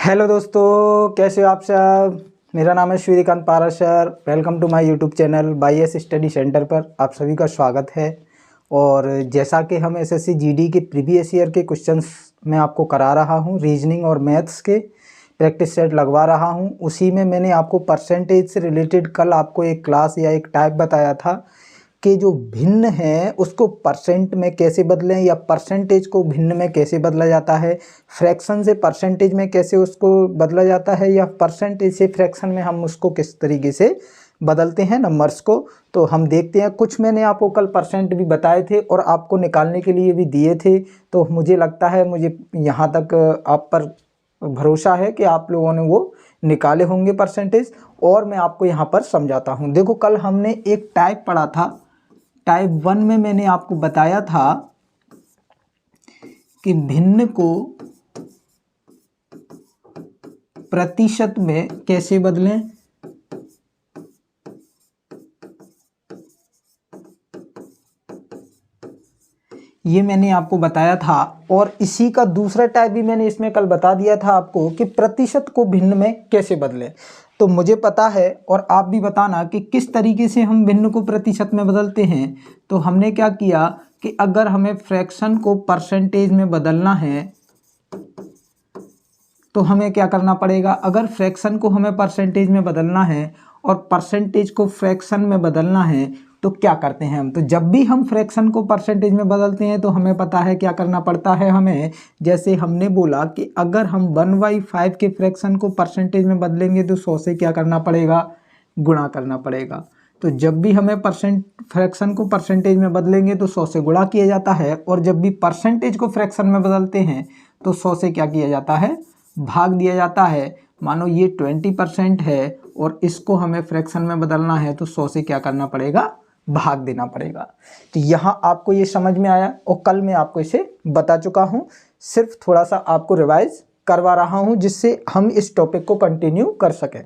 Hello दोस्तों, कैसे हो आप सब। मेरा नाम है Shrikant Parashar. Welcome to my YouTube channel BYS study centre पर आप सभी का स्वागत है। और जैसा कि हम एसएससी जीडी के प्रीवियस ईयर के क्वेश्चंस मैं आपको करा रहा हूं, रीजनिंग और मैथ्स के प्रैक्टिस सेट लगवा रहा हूं, उसी में मैंने आपको परसेंटेज से रिलेटेड कल आपको एक क्लास या एक टाइप बताया था कि जो भिन्न है उसको परसेंट में कैसे बदलें या परसेंटेज को भिन्न में कैसे बदला जाता है, फ्रैक्शन से परसेंटेज में कैसे उसको बदला जाता है, या परसेंटेज से फ्रैक्शन में हम उसको किस तरीके से बदलते हैं नंबर्स को। तो हम देखते हैं। कुछ मैंने आपको कल परसेंट भी बताए थे और आपको निकालने के लिए भी दिए थे, तो मुझे लगता है, मुझे यहाँ तक आप पर भरोसा है कि आप लोगों ने वो निकाले होंगे परसेंटेज। और मैं आपको यहाँ पर समझाता हूँ। देखो, कल हमने एक टाइप पढ़ा था। टाइप 1 में मैंने आपको बताया था कि भिन्न को प्रतिशत में कैसे बदलें। ये मैंने आपको बताया था। और इसी का दूसरा टाइप भी मैंने इसमें कल बता दिया था आपको कि प्रतिशत को भिन्न में कैसे बदलें। तो मुझे पता है, और आप भी बताना कि किस तरीके से हम भिन्न को प्रतिशत में बदलते हैं। तो हमने क्या किया कि अगर हमें फ्रैक्शन को परसेंटेज में बदलना है तो हमें क्या करना पड़ेगा। अगर फ्रैक्शन को हमें परसेंटेज में बदलना है और परसेंटेज को फ्रैक्शन में बदलना है तो क्या करते हैं हम। तो जब भी हम फ्रैक्शन को परसेंटेज में बदलते हैं तो हमें पता है क्या करना पड़ता है हमें। जैसे हमने बोला कि अगर हम 1/5 के फ्रैक्शन को परसेंटेज में बदलेंगे तो 100 से क्या करना पड़ेगा, गुणा करना पड़ेगा। तो जब भी हमें फ्रैक्शन को परसेंटेज में बदलेंगे तो 100 से गुणा किया जाता है, और जब भी परसेंटेज को फ्रैक्शन में बदलते हैं तो 100 से क्या किया जाता है, भाग दिया जाता है। मानो ये 20% है और इसको हमें फ्रैक्शन में बदलना है तो 100 से क्या करना पड़ेगा, भाग देना पड़ेगा। तो यहाँ आपको ये समझ में आया, और कल मैं आपको इसे बता चुका हूँ। सिर्फ थोड़ा सा आपको रिवाइज करवा रहा हूँ जिससे हम इस टॉपिक को कंटिन्यू कर सकें।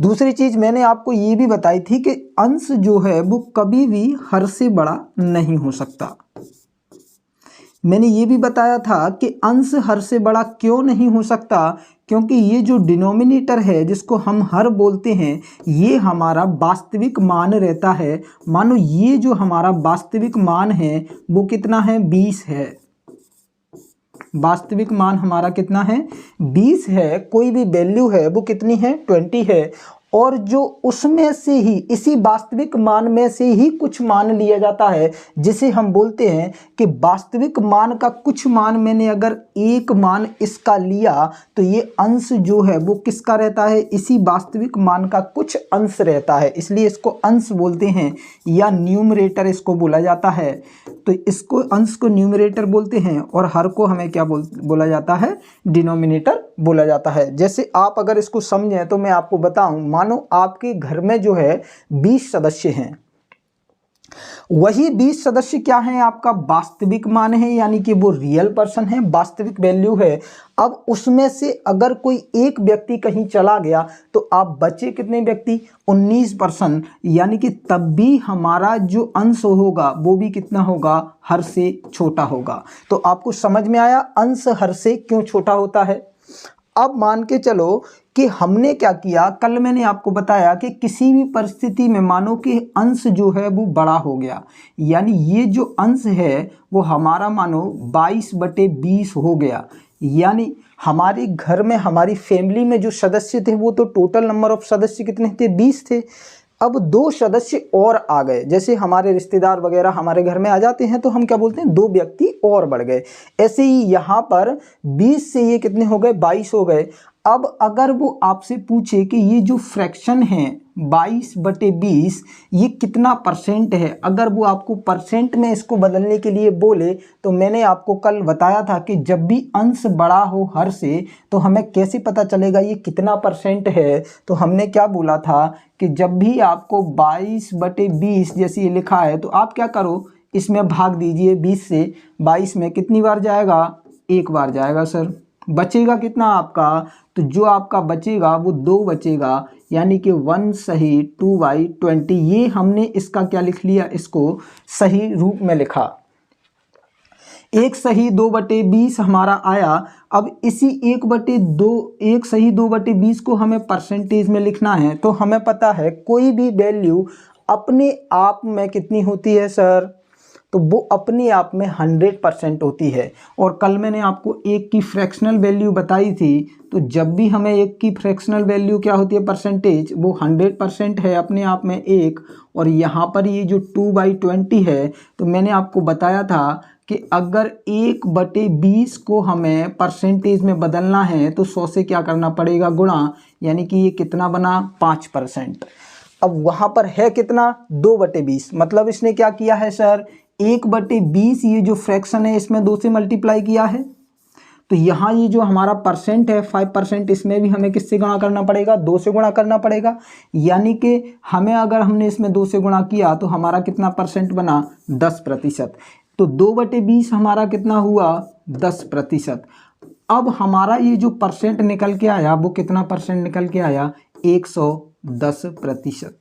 दूसरी चीज मैंने आपको ये भी बताई थी कि अंश जो है वो कभी भी हर से बड़ा नहीं हो सकता। मैंने ये भी बताया था कि अंश हर से बड़ा क्यों नहीं हो सकता, क्योंकि ये जो डिनोमिनेटर है जिसको हम हर बोलते हैं ये हमारा वास्तविक मान रहता है। मानो ये जो हमारा वास्तविक मान है वो कितना है, 20 है। वास्तविक मान हमारा कितना है, 20 है। कोई भी वैल्यू है वो कितनी है, 20 है। और जो उसमें से ही, इसी वास्तविक मान में से ही कुछ मान लिया जाता है जिसे हम बोलते हैं कि वास्तविक मान का कुछ मान मैंने अगर एक मान इसका लिया तो ये अंश जो है वो किसका रहता है, इसी वास्तविक मान का कुछ अंश रहता है, इसलिए इसको अंश बोलते हैं या न्यूमरेटर इसको बोला जाता है। तो इसको अंश को न्यूमरेटर बोलते हैं और हर को हमें क्या बोला जाता है, डिनोमिनेटर बोला जाता है। जैसे आप अगर इसको समझें तो मैं आपको बताऊं, मानो आपके घर में जो है 20 सदस्य हैं, वही 20 सदस्य क्या हैं, आपका वास्तविक मान है, यानी कि वो रियल पर्सन है, वास्तविक वैल्यू है। अब उसमें से अगर कोई एक व्यक्ति कहीं चला गया तो आप बचे कितने व्यक्ति, 19%, यानी कि तब भी हमारा जो अंश होगा वो भी कितना होगा, हर से छोटा होगा। तो आपको समझ में आया अंश हर से क्यों छोटा होता है। अब मान के चलो कि हमने क्या किया, कल मैंने आपको बताया कि किसी भी परिस्थिति में मानो कि अंश जो है वो बड़ा हो गया, यानी ये जो अंश है वो हमारा मानो 22/20 हो गया। यानी हमारे घर में, हमारी फैमिली में जो सदस्य थे वो तो टोटल नंबर ऑफ सदस्य कितने थे, 20 थे। अब 2 सदस्य और आ गए, जैसे हमारे रिश्तेदार वगैरह हमारे घर में आ जाते हैं तो हम क्या बोलते हैं, 2 व्यक्ति और बढ़ गए। ऐसे ही यहाँ पर 20 से ये कितने हो गए, 22 हो गए। अब अगर वो आपसे पूछे कि ये जो फ्रैक्शन है 22/20 ये कितना परसेंट है, अगर वो आपको परसेंट में इसको बदलने के लिए बोले तो मैंने आपको कल बताया था कि जब भी अंश बड़ा हो हर से तो हमें कैसे पता चलेगा ये कितना परसेंट है। तो हमने क्या बोला था कि जब भी आपको 22/20 जैसे ये लिखा है तो आप क्या करो, इसमें भाग दीजिए 20 से। 22 में कितनी बार जाएगा, एक बार जाएगा सर। बचेगा कितना आपका, तो जो आपका बचेगा वो 2 बचेगा, यानी कि 1 सही 2/20। ये हमने इसका क्या लिख लिया, इसको सही रूप में लिखा। 1 सही 2/20 हमारा आया। अब इसी 1 सही 2/20 को हमें परसेंटेज में लिखना है। तो हमें पता है कोई भी वैल्यू अपने आप में कितनी होती है सर, तो वो अपने आप में 100% होती है। और कल मैंने आपको 1 की फ्रैक्शनल वैल्यू बताई थी, तो जब भी हमें 1 की फ्रैक्शनल वैल्यू क्या होती है परसेंटेज, वो 100% है अपने आप में 1। और यहाँ पर ये जो 2/20 है, तो मैंने आपको बताया था कि अगर 1/20 को हमें परसेंटेज में बदलना है तो 100 से क्या करना पड़ेगा, गुणा, यानी कि ये कितना बना 5%। अब वहाँ पर है कितना 2/20, मतलब इसने क्या किया है सर 1/20, ये जो फ्रैक्शन है इसमें 2 से मल्टीप्लाई किया है। तो यहाँ ये जो हमारा परसेंट है 5%, इसमें भी हमें किससे गुणा करना पड़ेगा, 2 से गुणा करना पड़ेगा। यानी कि हमें अगर हमने इसमें 2 से गुणा किया तो हमारा कितना परसेंट बना 10%। तो 2/20 हमारा कितना हुआ 10%। अब हमारा ये जो परसेंट निकल के आया वो कितना परसेंट निकल के आया 110%।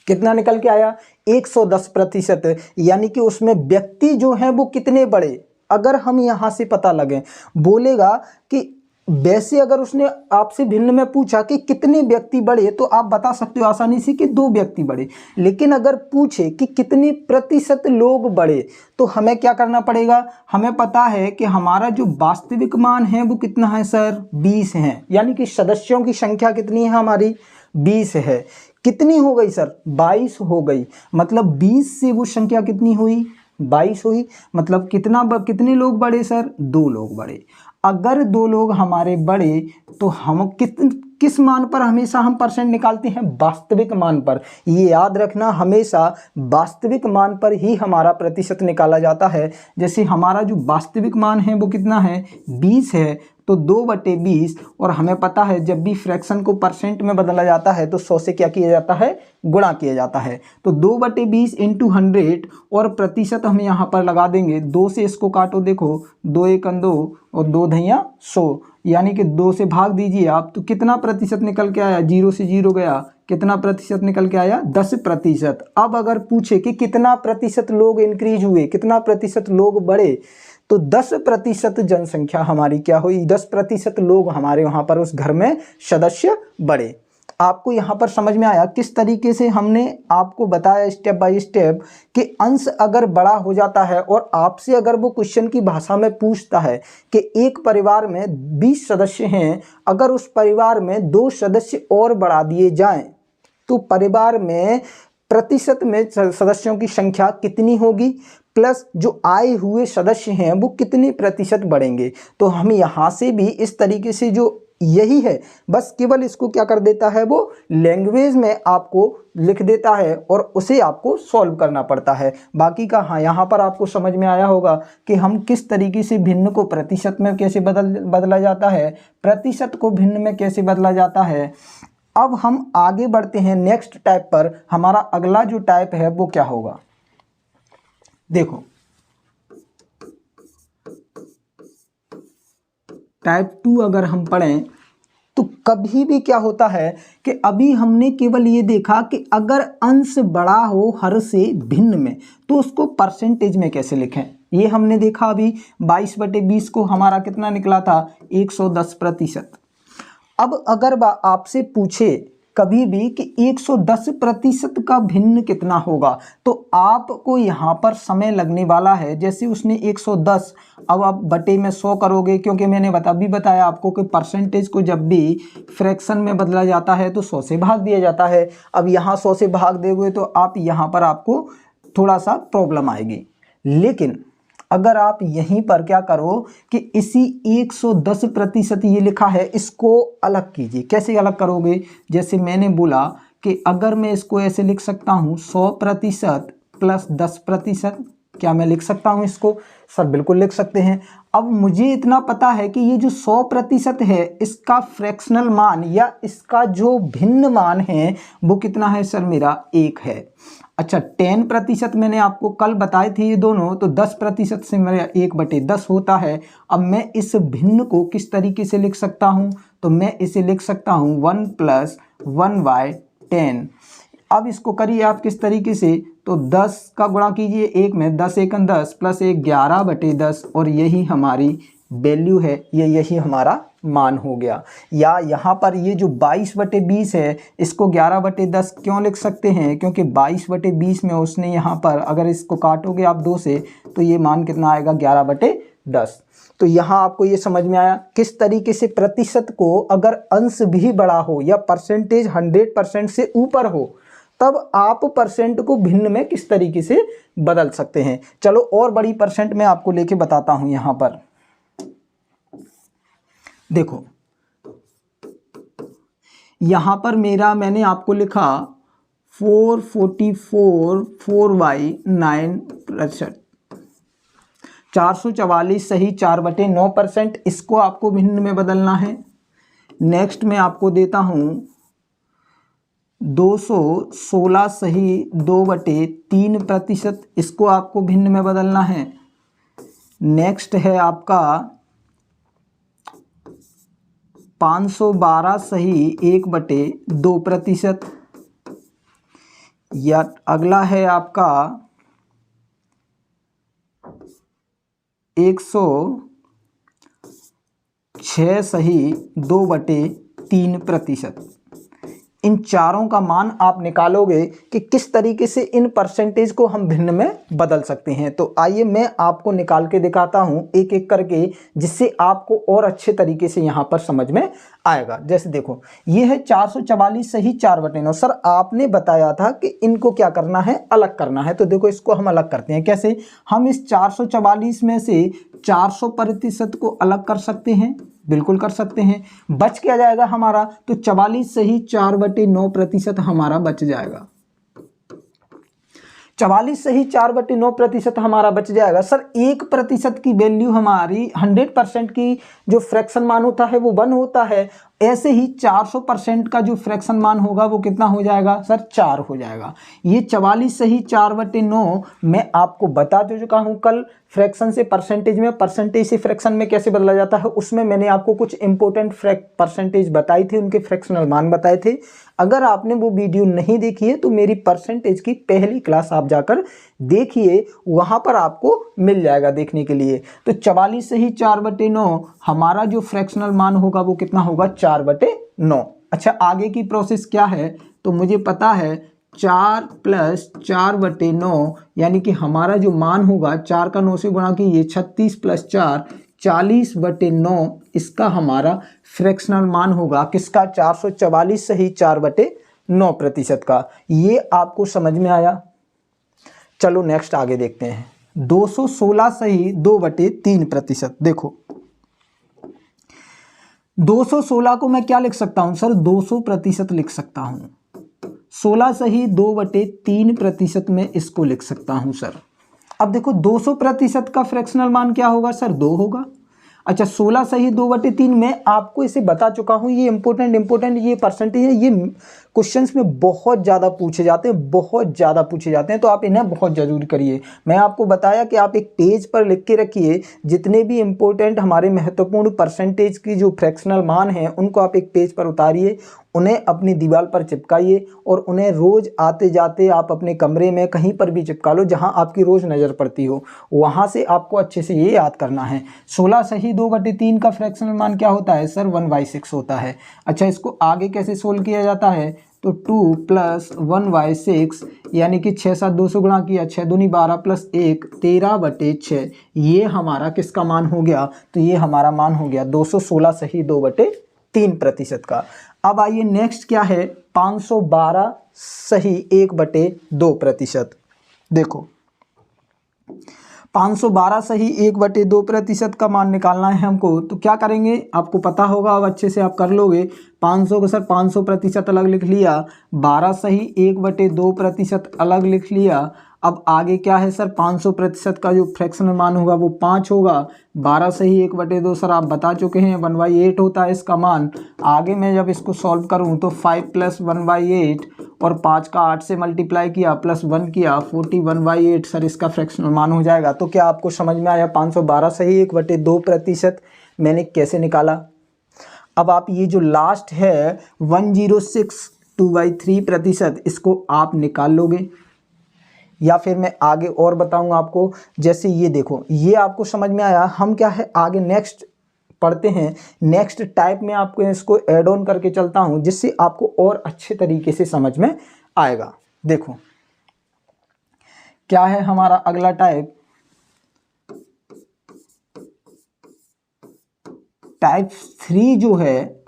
कितना निकल के आया 110%। यानी कि उसमें व्यक्ति जो हैं वो कितने बड़े, अगर हम यहाँ से पता लगे, बोलेगा कि वैसे अगर उसने आपसे भिन्न में पूछा कि कितने व्यक्ति बढ़े तो आप बता सकते हो आसानी से कि 2 व्यक्ति बढ़े। लेकिन अगर पूछे कि कितने प्रतिशत लोग बढ़े तो हमें क्या करना पड़ेगा, हमें पता है कि हमारा जो वास्तविक मान है वो कितना है सर 20 है। यानी कि सदस्यों की संख्या कितनी है हमारी 20 है। कितनी हो गई सर 22 हो गई। मतलब 20 से वो संख्या कितनी हुई 22 हुई। मतलब कितने लोग बढ़े सर 2 लोग बढ़े। अगर 2 लोग हमारे बढ़े तो हम किस मान पर हमेशा हम परसेंट निकालते हैं, वास्तविक मान पर। ये याद रखना, हमेशा वास्तविक मान पर ही हमारा प्रतिशत निकाला जाता है। जैसे हमारा जो वास्तविक मान है वो कितना है 20 है, तो 2/20। और हमें पता है जब भी फ्रैक्शन को परसेंट में बदला जाता है तो 100 से क्या किया जाता है, गुणा किया जाता है। तो 2/20 इंटू 100 और प्रतिशत हम यहाँ पर लगा देंगे। 2 से इसको काटो, देखो 2 1 2 और 2 धैया 100, यानी कि 2 से भाग दीजिए आप, तो कितना प्रतिशत निकल के आया, 0 से 0 गया, कितना प्रतिशत निकल के आया 10%। अब अगर पूछे कि कितना प्रतिशत लोग इंक्रीज हुए, कितना प्रतिशत लोग बढ़े, तो 10% जनसंख्या हमारी क्या हुई, 10% लोग हमारे वहाँ पर उस घर में सदस्य बढ़े। आपको यहाँ पर समझ में आया किस तरीके से हमने आपको बताया स्टेप बाय स्टेप कि अंश अगर बड़ा हो जाता है और आपसे अगर वो क्वेश्चन की भाषा में पूछता है कि एक परिवार में 20 सदस्य हैं, अगर उस परिवार में 2 सदस्य और बढ़ा दिए जाएं तो परिवार में प्रतिशत में सदस्यों की संख्या कितनी होगी, प्लस जो आए हुए सदस्य हैं वो कितने प्रतिशत बढ़ेंगे। तो हम यहाँ से भी इस तरीके से जो यही है, बस केवल इसको क्या कर देता है, वो लैंग्वेज में आपको लिख देता है और उसे आपको सॉल्व करना पड़ता है। बाकी का हाँ यहाँ पर आपको समझ में आया होगा कि हम किस तरीके से भिन्न को प्रतिशत में कैसे बदला जाता है, प्रतिशत को भिन्न में कैसे बदला जाता है। अब हम आगे बढ़ते हैं नेक्स्ट टाइप पर। हमारा अगला जो टाइप है वो क्या होगा, देखो टाइप 2 अगर हम पढ़ें तो कभी भी क्या होता है कि अभी हमने केवल ये देखा कि अगर अंश बड़ा हो हर से भिन्न में तो उसको परसेंटेज में कैसे लिखें, ये हमने देखा। अभी 22/20 को हमारा कितना निकला था 110%। अब अगर आपसे पूछे कभी भी कि 110% का भिन्न कितना होगा, तो आपको यहाँ पर समय लगने वाला है। जैसे उसने 110, अब आप बटे में 100 करोगे, क्योंकि मैंने अभी बताया आपको कि परसेंटेज को जब भी फ्रैक्शन में बदला जाता है तो 100 से भाग दिया जाता है। अब यहाँ 100 से भाग दोगे तो आप यहाँ पर आपको थोड़ा सा प्रॉब्लम आएगी। लेकिन अगर आप यहीं पर क्या करो कि इसी 110% ये लिखा है इसको अलग कीजिए। कैसे अलग करोगे, जैसे मैंने बोला कि अगर मैं इसको ऐसे लिख सकता हूँ 100% प्लस 10%, क्या मैं लिख सकता हूँ इसको, सर बिल्कुल लिख सकते हैं। अब मुझे इतना पता है कि ये जो 100% है इसका फ्रैक्शनल मान या इसका जो भिन्न मान है वो कितना है सर, मेरा 1 है। अच्छा 10% मैंने आपको कल बताए थे ये दोनों, तो 10% से मेरा 1/10 होता है। अब मैं इस भिन्न को किस तरीके से लिख सकता हूँ, तो मैं इसे लिख सकता हूँ 1 + 1/10। अब इसको करिए आप किस तरीके से, तो 10 का गुणा कीजिए 1 में, 10 एकन 10 प्लस 1 11/10 और यही हमारी वैल्यू है, ये यही हमारा मान हो गया। या यहाँ पर ये जो 22/20 है इसको 11/10 क्यों लिख सकते हैं, क्योंकि 22/20 में उसने यहाँ पर अगर इसको काटोगे आप 2 से तो ये मान कितना आएगा 11/10। तो यहाँ आपको ये समझ में आया किस तरीके से प्रतिशत को अगर अंश भी बड़ा हो या परसेंटेज 100% से ऊपर हो तब आप परसेंट को भिन्न में किस तरीके से बदल सकते हैं। चलो और बड़ी परसेंट में आपको लेके बताता हूं। यहां पर देखो, यहां पर मैंने आपको लिखा 444 4/9%, 444 सही 4/9%, इसको आपको भिन्न में बदलना है। नेक्स्ट में आपको देता हूं 216 सही 2/3%, इसको आपको भिन्न में बदलना है। नेक्स्ट है आपका 512 सही 1/2%, या अगला है आपका 106 सही 2/3%। इन चारों का मान आप निकालोगे कि किस तरीके से इन परसेंटेज को हम भिन्न में बदल सकते हैं। तो आइए मैं आपको निकाल के दिखाता हूं एक एक करके, जिससे आपको और अच्छे तरीके से यहां पर समझ में आएगा। जैसे देखो, ये है 444 सही 4/9। सर आपने बताया था कि इनको क्या करना है, अलग करना है। तो देखो इसको हम अलग करते हैं। कैसे? हम इस 444 में से 400% को अलग कर सकते हैं, बिल्कुल कर सकते हैं। बच क्या जाएगा हमारा, तो 44 सही 4/9% हमारा बच जाएगा। 44 सही 4/9% हमारा बच जाएगा। सर 1% की वैल्यू हमारी 100% की जो फ्रैक्शन मान होता है वो 1 होता है, ऐसे ही 400% का जो फ्रैक्शन मान होगा वो कितना हो जाएगा सर, 4 हो जाएगा। ये 44 सही 4/9 मैं आपको बता चुका हूं कल, फ्रैक्शन से परसेंटेज में, परसेंटेज से फ्रैक्शन में कैसे बदला जाता है, उसमें मैंने आपको कुछ इंपॉर्टेंट परसेंटेज बताई थी, उनके फ्रैक्शनल मान बताए थे। अगर आपने वो वीडियो नहीं देखी है तो मेरी परसेंटेज की पहली क्लास आप जाकर देखिए, वहां पर आपको मिल जाएगा देखने के लिए। तो 44 सही 4/9 हमारा जो फ्रैक्शनल मान होगा वो कितना होगा, 4/9। अच्छा आगे की प्रोसेस क्या है, तो मुझे पता है 4 + 4/9 यानी कि हमारा जो मान होगा 4 का 9 से गुणा कीजिए 36 + 4 40/9, इसका हमारा फ्रैक्शनल मान होगा किसका, 444 सही 4/9% का। ये आपको समझ में आया। चलो नेक्स्ट आगे देखते हैं। 216 सही 2/3%। देखो 216 को मैं क्या लिख सकता हूं सर, 200% लिख सकता हूं। 16 सही 2/3% में इसको लिख सकता हूं सर। अब देखो 200% का फ्रैक्शनल मान क्या होगा सर, 2 होगा। अच्छा 16 सही 2/3 में आपको इसे बता चुका हूं। ये इंपॉर्टेंट ये परसेंटेज है, ये क्वेश्चंस में बहुत ज़्यादा पूछे जाते हैं, बहुत ज़्यादा पूछे जाते हैं, तो आप इन्हें बहुत जरूर करिए। मैं आपको बताया कि आप एक पेज पर लिख के रखिए, जितने भी इंपॉर्टेंट हमारे महत्वपूर्ण परसेंटेज की जो फ्रैक्शनल मान हैं उनको आप एक पेज पर उतारिए, उन्हें अपनी दीवार पर चिपकाइए और उन्हें रोज़ आते जाते आप अपने कमरे में कहीं पर भी चिपका लो जहां आपकी रोज़ नज़र पड़ती हो, वहां से आपको अच्छे से ये याद करना है। 16 सही 2/3 का फ्रैक्शनल मान क्या होता है सर, 1/6 होता है। अच्छा इसको आगे कैसे सोल्व किया जाता है, तो 2 + 1/6 यानी कि 6 7 200 गुणा किया, 6 दूनी 12 + 1 13/6, ये हमारा किसका मान हो गया, तो ये हमारा मान हो गया 216 सही 2/3% का। अब आइए नेक्स्ट क्या है, 512 सही 1/2%। देखो 512 सही 1/2% का मान निकालना है हमको, तो क्या करेंगे, आपको पता होगा, अब अच्छे से आप कर लोगे। 500 को सर 500% अलग लिख लिया, 12 सही 1/2% अलग लिख लिया। अब आगे क्या है सर, 500% का जो फ्रैक्शनल मान होगा वो 5 होगा। 12 सही 1/2 सर आप बता चुके हैं 1/8 होता है इसका मान। आगे मैं जब इसको सॉल्व करूं तो 5 + 1/8 और 5 का 8 से मल्टीप्लाई किया प्लस 1 किया, 41/8 सर इसका फ्रैक्शनल मान हो जाएगा। तो क्या आपको समझ में आया 512 सही 1/2% मैंने कैसे निकाला। अब आप ये जो लास्ट है 106 2/3%, इसको आप निकाल लोगे। या फिर मैं आगे और बताऊंगा आपको, जैसे ये देखो, ये आपको समझ में आया। हम क्या है आगे नेक्स्ट पढ़ते हैं, नेक्स्ट टाइप में आपको इसको ऐड ऑन करके चलता हूं, जिससे आपको और अच्छे तरीके से समझ में आएगा। देखो क्या है हमारा अगला टाइप, टाइप 3 जो है,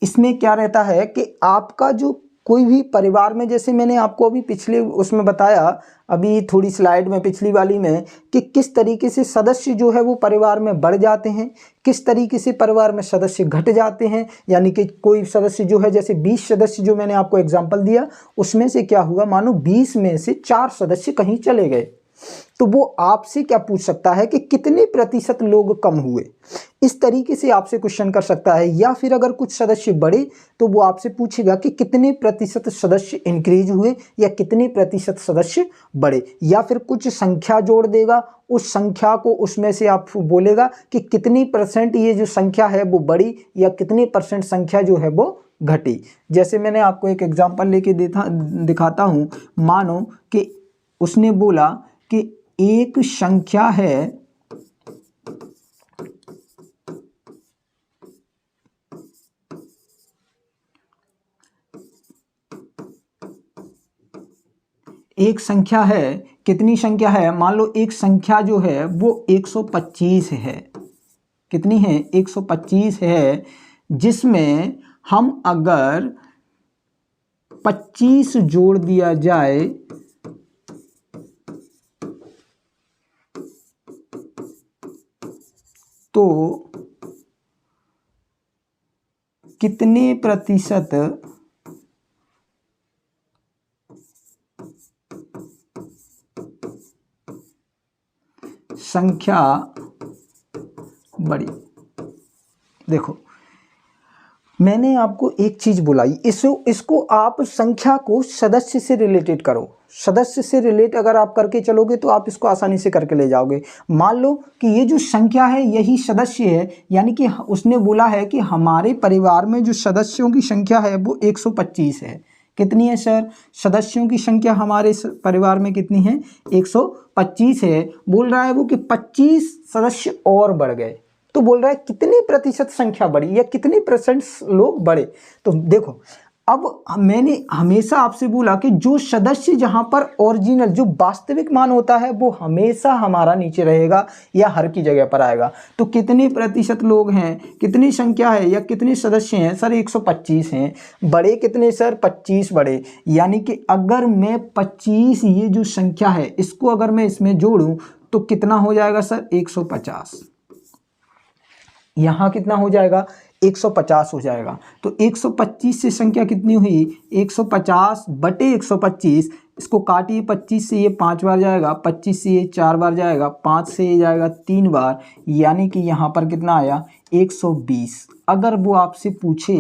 इसमें क्या रहता है कि आपका जो कोई भी परिवार में, जैसे मैंने आपको अभी पिछले उसमें बताया, अभी थोड़ी स्लाइड में पिछली वाली में, कि किस तरीके से सदस्य जो है वो परिवार में बढ़ जाते हैं, किस तरीके से परिवार में सदस्य घट जाते हैं। यानी कि कोई सदस्य जो है, जैसे 20 सदस्य जो मैंने आपको एग्जांपल दिया, उसमें से क्या हुआ, मानो 20 में से 4 सदस्य कहीं चले गए, तो वो आपसे क्या पूछ सकता है कि कितने प्रतिशत लोग कम हुए। इस तरीके से आपसे क्वेश्चन कर सकता है। या फिर अगर कुछ सदस्य बढ़े तो वो आपसे पूछेगा कि कितने प्रतिशत सदस्य इंक्रीज हुए या कितने प्रतिशत सदस्य बढ़े। या फिर कुछ संख्या जोड़ देगा, उस संख्या को उसमें से आप बोलेगा कि कितनी परसेंट ये जो संख्या है वो बढ़ी या कितनी परसेंट संख्या जो है वो घटी। जैसे मैंने आपको एक एग्जाम्पल लेके दिखाता हूँ। मानो कि उसने बोला कि एक संख्या है, एक संख्या है, कितनी संख्या है, मान लो एक संख्या जो है वो 125 है। कितनी है, 125 है, जिसमें हम अगर 25 जोड़ दिया जाए तो कितने प्रतिशत संख्या बढ़ी। देखो मैंने आपको एक चीज बुलाई, इसको आप संख्या को सदस्य से रिलेटेड करो। सदस्य से रिलेट अगर आप करके चलोगे तो आप इसको आसानी से करके ले जाओगे। मान लो कि ये जो संख्या है यही सदस्य है, यानी कि उसने बोला है कि हमारे परिवार में जो सदस्यों की संख्या है वो 125 है। कितनी है सर, सदस्यों की संख्या हमारे परिवार में कितनी है, 125 है। बोल रहा है वो कि 25 सदस्य और बढ़ गए, तो बोल रहा है कितने प्रतिशत संख्या बढ़ी या कितने परसेंट लोग बढ़े। तो देखो अब मैंने हमेशा आपसे बोला कि जो सदस्य जहां पर ओरिजिनल जो वास्तविक मान होता है वो हमेशा हमारा नीचे रहेगा या हर की जगह पर आएगा। तो कितने प्रतिशत लोग हैं, कितनी संख्या है या कितने सदस्य हैं, सर 125 हैं। बड़े कितने सर, 25 बड़े। यानी कि अगर मैं 25 ये जो संख्या है इसको अगर मैं इसमें जोड़ूं तो कितना हो जाएगा सर, 150। यहां कितना हो जाएगा, 150 हो जाएगा। तो 125 से संख्या कितनी हुई, 150 बटे 125। इसको काटिए, 25 से ये 5 बार जाएगा, 25 से ये 4 बार जाएगा, 5 से ये जाएगा 3 बार, यानी कि यहाँ पर कितना आया, 120। अगर वो आपसे पूछे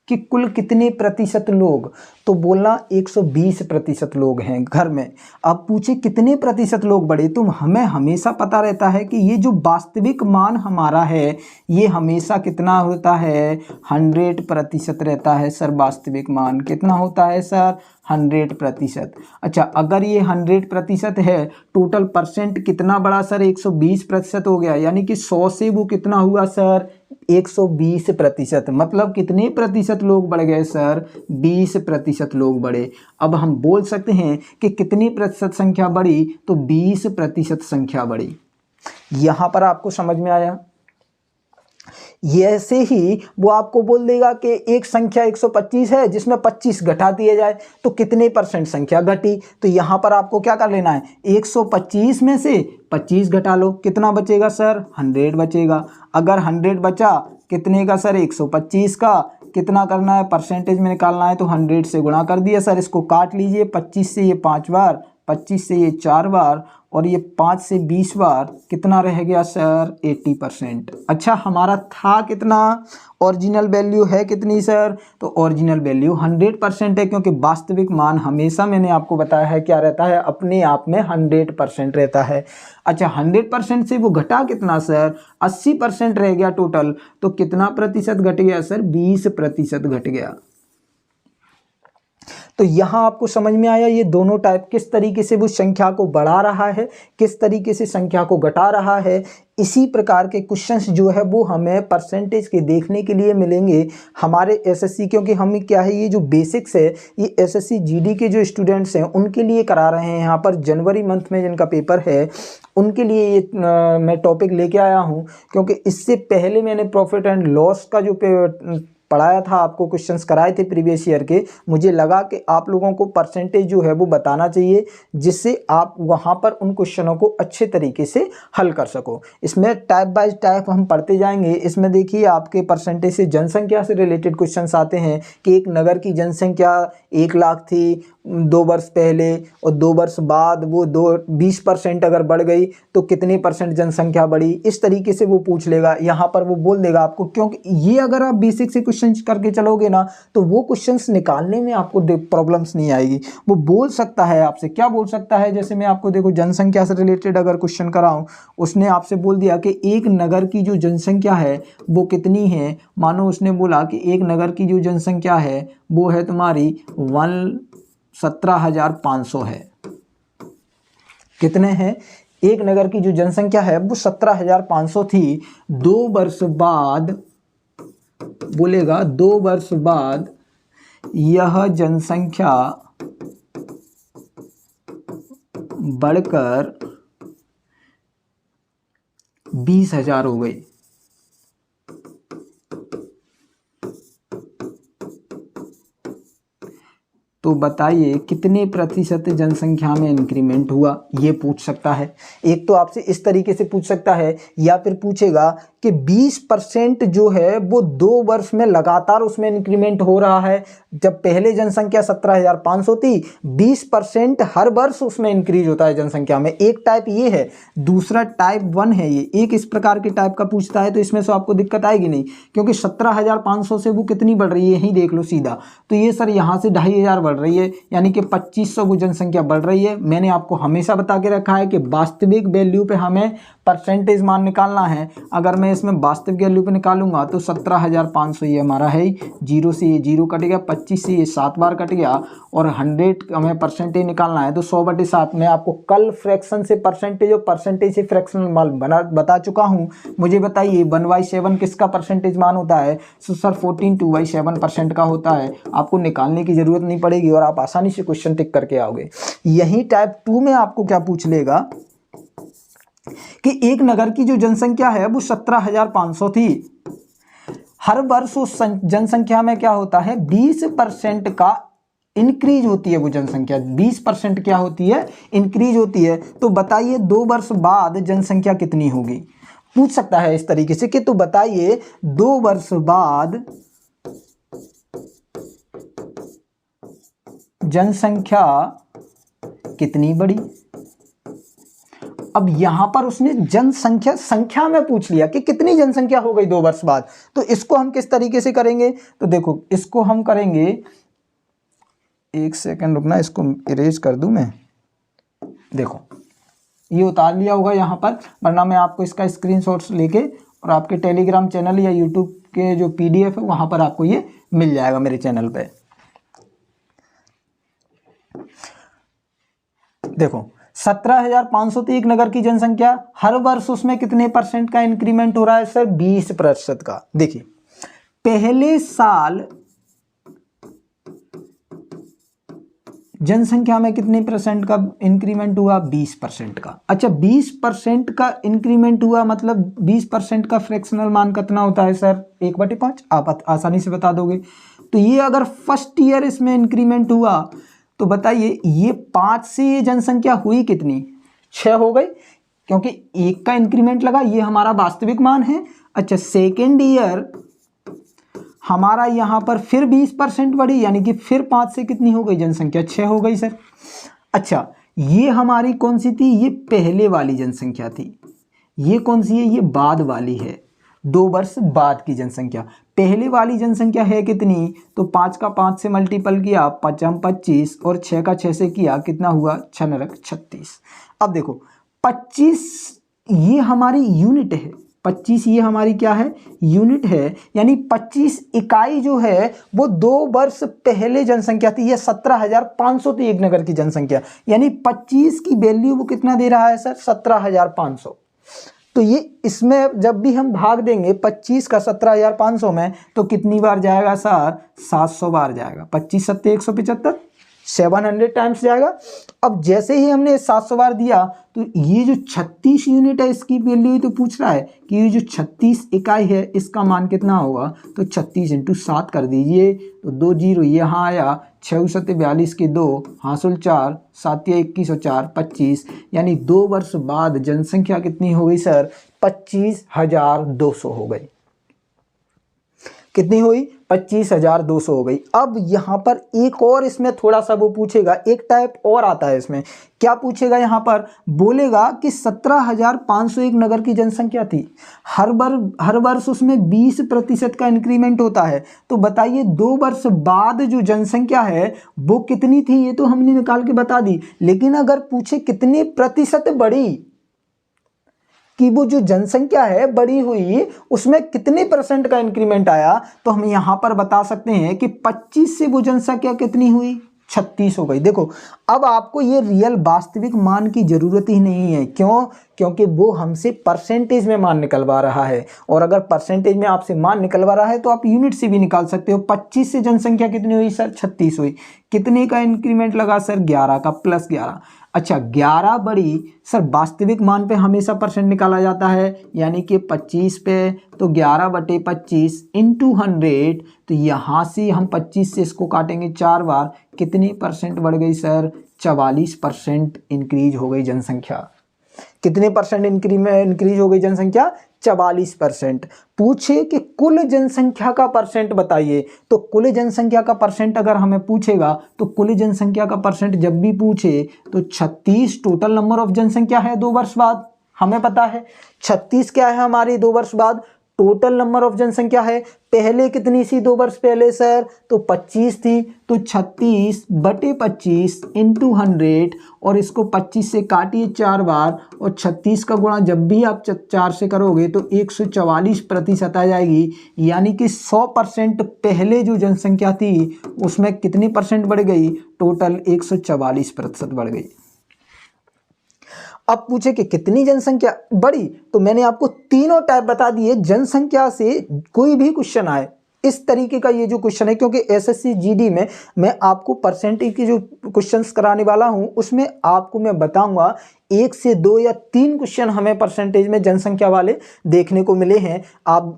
कि कुल कितने प्रतिशत लोग, तो बोलना 120% लोग हैं घर में। अब पूछे कितने प्रतिशत लोग बढ़े, तो हमें हमेशा पता रहता है कि ये जो वास्तविक मान हमारा है ये हमेशा कितना होता है, 100% रहता है सर। वास्तविक मान कितना होता है सर, 100%। अच्छा अगर ये 100% है, टोटल परसेंट कितना बड़ा सर, 120% हो गया। यानी कि 100 से वो कितना हुआ सर, 120%। मतलब कितने प्रतिशत लोग बढ़ गए सर, 20% लोग बढ़े। अब हम बोल सकते हैं कि कितनी प्रतिशत संख्या बढ़ी, तो 20% संख्या बढ़ी। यहां पर आपको समझ में आया। ऐसे ही वो आपको बोल देगा कि एक संख्या 125 है जिसमें 25 घटा दिए जाए तो कितने परसेंट संख्या घटी। तो यहां पर आपको क्या कर लेना है, 125 में से 25 घटा लो, कितना बचेगा सर, 100 बचेगा। अगर 100 बचा कितने का सर, 125 का, कितना करना है, परसेंटेज में निकालना है, तो 100 से गुणा कर दिया सर। इसको काट लीजिए, 25 से ये 5 बार, 25 से ये 4 बार और ये 5 से 20 बार, कितना रह गया सर, 80%। अच्छा हमारा था कितना, ओरिजिनल वैल्यू है कितनी सर, तो ओरिजिनल वैल्यू 100% है, क्योंकि वास्तविक मान हमेशा मैंने आपको बताया है क्या रहता है, अपने आप में 100% रहता है। अच्छा 100% से वो घटा कितना सर, 80% रह गया टोटल। तो कितना प्रतिशत घट गया सर, 20% घट गया। तो यहाँ आपको समझ में आया ये दोनों टाइप किस तरीके से वो संख्या को बढ़ा रहा है, किस तरीके से संख्या को घटा रहा है। इसी प्रकार के क्वेश्चंस जो है वो हमें परसेंटेज के देखने के लिए मिलेंगे हमारे एसएससी, क्योंकि हम क्या है ये जो बेसिक्स है ये एसएससी जीडी के जो स्टूडेंट्स हैं उनके लिए करा रहे हैं। यहाँ पर जनवरी मंथ में जिनका पेपर है उनके लिए ये मैं टॉपिक लेके आया हूँ, क्योंकि इससे पहले मैंने प्रॉफिट एंड लॉस का जो पढ़ाया था, आपको क्वेश्चंस कराए थे प्रीवियस ईयर के। मुझे लगा कि आप लोगों को परसेंटेज जो है वो बताना चाहिए, जिससे आप वहाँ पर उन क्वेश्चनों को अच्छे तरीके से हल कर सको। इसमें टाइप बाय टाइप हम पढ़ते जाएंगे। इसमें देखिए आपके परसेंटेज से जनसंख्या से रिलेटेड क्वेश्चंस आते हैं कि एक नगर की जनसंख्या 1 लाख थी 2 वर्ष पहले और 2 वर्ष बाद वो 20% अगर बढ़ गई तो कितने % जनसंख्या बढ़ी, इस तरीके से वो पूछ लेगा। यहाँ पर वो बोल देगा आपको, क्योंकि ये अगर आप बेसिक से क्वेश्चन करके चलोगे ना तो वो क्वेश्चंस निकालने में आपको प्रॉब्लम्स नहीं आएगी। वो बोल सकता है आपसे, क्या बोल सकता है, जैसे मैं आपको देखो जनसंख्या से रिलेटेड अगर क्वेश्चन कराऊं, उसने आपसे बोल दिया कि एक नगर की जो जनसंख्या है वो कितनी है। मानो उसने बोला कि एक नगर की जो जनसंख्या है वो है तुम्हारी 17,500 है। कितने हैं? एक नगर की जो जनसंख्या है वो 17,500 थी। 2 वर्ष बाद बोलेगा 2 वर्ष बाद यह जनसंख्या बढ़कर 20,000 हो गई। तो बताइए कितने प्रतिशत जनसंख्या में इंक्रीमेंट हुआ, ये पूछ सकता है। एक तो आपसे इस तरीके से पूछ सकता है, या फिर पूछेगा कि 20% जो है वो 2 वर्ष में लगातार उसमें इंक्रीमेंट हो रहा है। जब पहले जनसंख्या 17,500 थी, 20% हर वर्ष उसमें इंक्रीज होता है जनसंख्या में। एक टाइप ये है। दूसरा टाइप 1 है ये, एक इस प्रकार के टाइप का पूछता है, तो इसमें से आपको दिक्कत आएगी नहीं, क्योंकि 17,500 से वो कितनी बढ़ रही है यही देख लो सीधा। तो ये सर यहाँ से 2,500 बढ़ रही है, यानी कि 2500 वो जनसंख्या बढ़ रही है। मैंने आपको हमेशा बता के रखा है कि वास्तविक वैल्यू पे हमें परसेंटेज मान निकालना है। अगर मैं इसमें वास्तविक वैल्यू पे निकालूंगा तो 17,500 ये हमारा है, 0 से ये 0 कट गया, 25 से ये 7 बार कट गया, और 100 हमें परसेंटेज निकालना है तो 100/7। मैं आपको कल फ्रैक्शन से परसेंटेज और परसेंटेज से फ्रैक्शनल बता चुका हूँ। मुझे बताइए 1/7 किसका परसेंटेज मान होता है? सर 14 2/7% का होता है। आपको निकालने की जरूरत नहीं पड़ेगी और आप आसानी से क्वेश्चन टिक करके आओगे। यही टाइप 2 में आपको क्या पूछ लेगा कि एक नगर की जो जनसंख्या है वो 17,500 थी। हर वर्ष उस जनसंख्या में क्या होता है? 20% का इंक्रीज होती है वो जनसंख्या। 20% क्या होती है? इंक्रीज होती है। तो बताइए 2 वर्ष बाद जनसंख्या कितनी होगी? पूछ सकता है इस तरीके से कि तो बताइए 2 वर्ष बाद जनसंख्या कितनी बढ़ी। अब यहां पर उसने जनसंख्या संख्या में पूछ लिया कि कितनी जनसंख्या हो गई 2 वर्ष बाद। तो इसको हम किस तरीके से करेंगे? तो देखो इसको हम करेंगे, एक सेकंड रुकना, इसको इरेज कर दूं मैं। देखो ये उतार लिया होगा यहाँ पर, वरना मैं आपको इसका स्क्रीनशॉट्स लेके और आपके टेलीग्राम चैनल या यूट्यूब के जो PDF है वहां पर आपको ये मिल जाएगा मेरे चैनल पे। देखो 17,500 थी एक नगर की जनसंख्या, हर वर्ष उसमें कितने % का इंक्रीमेंट हो रहा है? सर 20% का। देखिए पहले साल जनसंख्या में कितने % का इंक्रीमेंट हुआ? 20% का। अच्छा 20% का इंक्रीमेंट हुआ, मतलब 20% का फ्रैक्शनल मान कितना होता है सर? 1/5। आप आसानी से बता दोगे। तो ये अगर फर्स्ट ईयर इसमें इंक्रीमेंट हुआ तो बताइए ये 5 से ये जनसंख्या हुई कितनी? 6 हो गई, क्योंकि 1 का इंक्रीमेंट लगा, ये हमारा वास्तविक मान है। अच्छा सेकेंड ईयर हमारा यहाँ पर फिर 20% बढ़ी, यानी कि फिर 5 से कितनी हो गई जनसंख्या? 6 हो गई सर। अच्छा ये हमारी कौन सी थी? ये पहले वाली जनसंख्या थी। ये कौन सी है? ये बाद वाली है, 2 वर्ष बाद की जनसंख्या। पहले वाली जनसंख्या है कितनी? तो 5 का 5 से मल्टीपल किया, 5 25, और 6 का 6 से किया, कितना हुआ? 6 36। अब देखो 25 ये हमारी यूनिट है, 25 ये हमारी क्या है, यूनिट है, यानी 25 इकाई जो है वो 2 वर्ष पहले जनसंख्या थी। ये 17,500 थी एक नगर की जनसंख्या, यानी 25 की वैल्यू वो कितना दे रहा है सर, 17,500। तो ये इसमें जब भी हम भाग देंगे 25 का 17,500 में, तो कितनी बार जाएगा सर, 700 बार जाएगा। 25 सत्ते 175, 700 टाइम्स जाएगा। अब जैसे ही हमने 700 बार दिया तो ये जो 36 यूनिट है इसकी वैल्यू तो पूछ रहा है कि ये जो 36 इकाई है इसका मान कितना होगा। तो 36 × 7 कर दीजिए, तो 2 जीरो यहाँ आया, 6 सत्ते 42 के 2, हासिल 4, 7 21 और 4 25, यानी 2 वर्ष बाद जनसंख्या कितनी हो गई सर, 25,200 हो गई। कितनी हुई, 25,200 हो गई। अब यहाँ पर एक और इसमें थोड़ा सा वो पूछेगा, एक टाइप और आता है इसमें। क्या पूछेगा यहाँ पर, बोलेगा कि 17,500 एक नगर की जनसंख्या थी, हर वर्ष उसमें 20% का इंक्रीमेंट होता है। तो बताइए 2 वर्ष बाद जो जनसंख्या है वो कितनी थी, ये तो हमने निकाल के बता दी। लेकिन अगर पूछे कितने प्रतिशत बढ़ी, कि वो जो जनसंख्या है बड़ी हुई उसमें कितने % का इंक्रीमेंट आया, तो हम यहां पर बता सकते हैं कि 25 से वो जनसंख्या कितनी हुई, 36 हो गई। देखो अब आपको ये रियल वास्तविक मान की जरूरत ही नहीं है। क्यों, क्योंकि वो हमसे परसेंटेज में मान निकलवा रहा है, और अगर परसेंटेज में आपसे मान निकलवा रहा है तो आप यूनिट से भी निकाल सकते हो। 25 से जनसंख्या कितनी हुई सर, 36 हुई। कितने का इंक्रीमेंट लगा सर, 11 का, प्लस 11। अच्छा 11 बड़ी सर, वास्तविक मान पे हमेशा परसेंट निकाला जाता है, यानी कि 25 पे तो 11/25 × 100। तो यहाँ से हम 25 से इसको काटेंगे 4 बार, कितने % बढ़ गई सर, 44% इंक्रीज हो गई जनसंख्या। कितने % इंक्रीज हो गई जनसंख्या, 44%। पूछे कि कुल जनसंख्या का % बताइए, तो कुल जनसंख्या का % अगर हमें पूछेगा तो कुल जनसंख्या का % जब भी पूछे तो 36 टोटल नंबर ऑफ जनसंख्या है 2 वर्ष बाद, हमें पता है 36 क्या है हमारी 2 वर्ष बाद, टोटल नंबर ऑफ जनसंख्या है। पहले कितनी सी 2 वर्ष पहले सर, तो 25 थी, तो 36/25 × 100, और इसको 25 से काटिए 4 बार, और 36 का गुणा जब भी आप 4 से करोगे तो 144% आ जाएगी, यानी कि 100% पहले जो जनसंख्या थी उसमें कितने % बढ़ गई, टोटल 144% बढ़ गई। अब पूछे कि कितनी जनसंख्या बढ़ी, तो मैंने आपको तीनों टाइप बता दिए। जनसंख्या से कोई भी क्वेश्चन आए इस तरीके का ये जो क्वेश्चन है, क्योंकि एसएससी जीडी में मैं आपको परसेंटेज के जो क्वेश्चंस कराने वाला हूं उसमें आपको मैं बताऊंगा 1 से 2 या 3 क्वेश्चन हमें परसेंटेज में जनसंख्या वाले देखने को मिले हैं।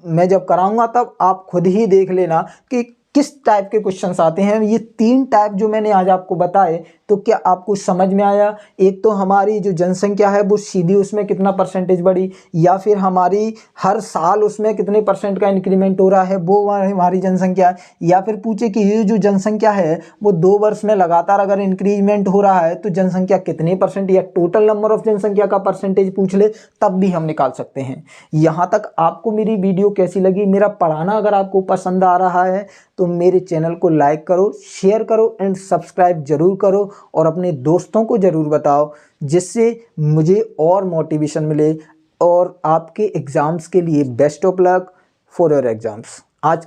मैं जब कराऊंगा तब आप खुद ही देख लेना कि किस टाइप के क्वेश्चंस आते हैं। ये 3 टाइप जो मैंने आज आपको बताए, तो क्या आपको समझ में आया? एक तो हमारी जो जनसंख्या है वो सीधी उसमें कितना % बढ़ी, या फिर हमारी हर साल उसमें कितने % का इंक्रीमेंट हो रहा है वो हमारी जनसंख्या है, या फिर पूछे कि ये जो जनसंख्या है वो 2 वर्ष में लगातार अगर इंक्रीमेंट हो रहा है तो जनसंख्या कितने %, या टोटल नंबर ऑफ जनसंख्या का % पूछ ले, तब भी हम निकाल सकते हैं। यहाँ तक आपको मेरी वीडियो कैसी लगी, मेरा पढ़ाना अगर आपको पसंद आ रहा है तो मेरे चैनल को लाइक करो, शेयर करो एंड सब्सक्राइब जरूर करो, और अपने दोस्तों को ज़रूर बताओ, जिससे मुझे और मोटिवेशन मिले और आपके एग्ज़ाम्स के लिए best of luck for your exams.